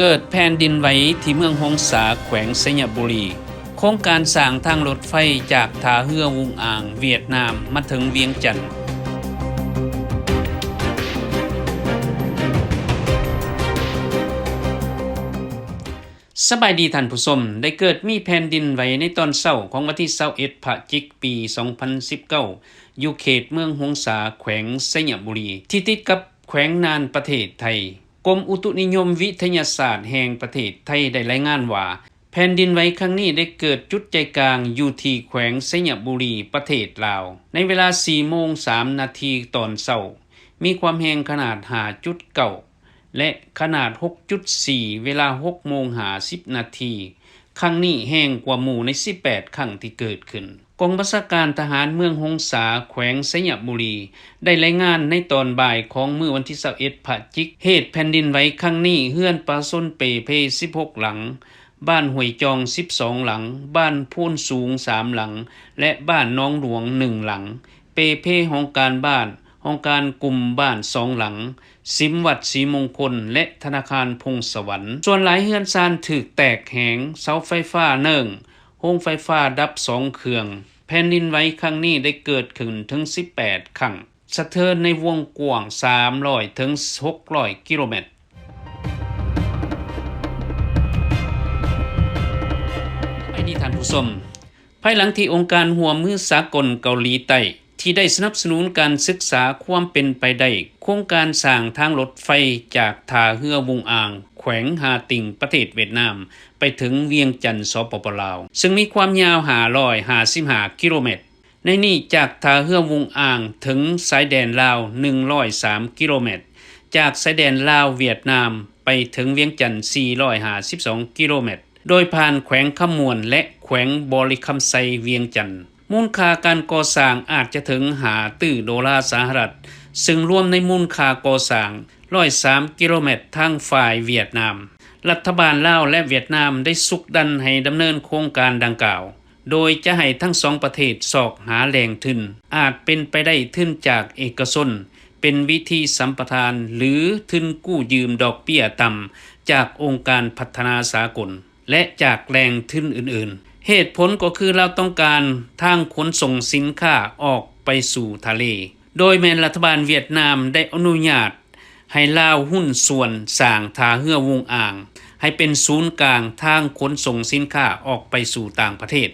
เกิดแผ่นดินไหวที่เมืองหงสาแขวงสยบุรีโครงการสร้างทางรถไฟจากท่าเรือวุงอ่างเวียดนามมาถึงเวียงจันทน์สบายดีท่านผู้ชมได้เกิดมีแผ่นดินไหวในตอนเช้าของวันที่21พฤศจิกายนปี 2019 อยู่เขตเมืองหงสาแขวงสยบุรีที่ติดกับแขวงน่านประเทศไทยกรมอุตุนิยมวิทยาศาสตร์แห่งประเทศไทยได้รายงานว่าแผ่นดินไหวครั้งนี้ได้เกิดจุดใจกลางอยู่ที่แขวงสยบุรีประเทศลาวในเวลา 4:03 นาทีตอนเช้ามีความแรงขนาด 5.9 และขนาด 6.4 เวลา 6:50 นาทีครั้งนี้แรงกว่าหมู่ใน 18 ครั้งที่เกิดขึ้นกองบัญชาการทหารเมืองหงสาแขวงสยบุรีได้รายงานในตอนบ่ายของมื้อวันที่21พฤศจิกายนเหตุแผ่นดินไหวครั้งนี้เฮือนปลาส้นเปเพ 16 หลังบ้านห้วยจอง 12 หลังบ้านโพนสูง 3 หลังและบ้านน้องหลวง 1 หลังเปเพของการบ้านองค์การกลุ่มบ้าน 2 หลังสิมวัดศรีมงคลและธนาคารพงสวรรค์ส่วนหลายเฮือนซานถูกแตกแหงเสาไฟฟ้าเนิ่งโรงไฟฟ้าดับ2เครื่องแผ่นดินไหวครั้งนี้ได้เกิดขึ้นถึง18ครั้งสะเทือนในวงกว้าง300ถึง600กิโลเมตรไปดีท่านผู้ชมภายหลังที่องค์การร่วมมือสากลเกาหลีใต้ที่ได้สนับสนุนการศึกษาความเป็นไปได้โครงการสร้างทางรถไฟจากท่าเรือวุงอ่างแขวงฮาติงประเทศเวียดนามไปถึงเวียงจันทน์สปป.ลาวซึ่งมีความยาว555กิโลเมตรในนี้จากท่าเรือวุงอ่างถึงสายแดนลาว103กิโลเมตรจากสายแดนลาวเวียดนามไปถึงเวียงจันทน์452กิโลเมตรโดยผ่านแขวงขมวนและแขวงบริคำไซเวียงจันทน์มูลค่าการก่อสร้างอาจจะถึง$500สหรัฐซึ่งรวมในมูลค่าก่อสร้าง103กิโลเมตรทางฝ่ายเวียดนามรัฐบาลลาวและเวียดนามได้สุกดันให้ดำเนินโครงการดังกล่าวโดยจะให้ทั้งสองประเทศสอกหาแหล่งทุนอาจเป็นไปได้ทุนจากเอกชนเป็นวิธีสัมปทานหรือทุนกู้ยืมดอกเบี้ยต่ำจากองค์การพัฒนาสากลและจากแหล่งทุนอื่นๆเหตุผลก็คือเราต้องการทางขนส่งสินค้าออกไปสู่ทะเลโดยแม้รัฐบาลเวียดนามได้อนุญาตให้ลาวหุ้นส่วนสร้างท่าเรือวุงอ่างให้เป็นศูนย์กลางทางขนส่งสินค้าออกไปสู่ต่างประเทศ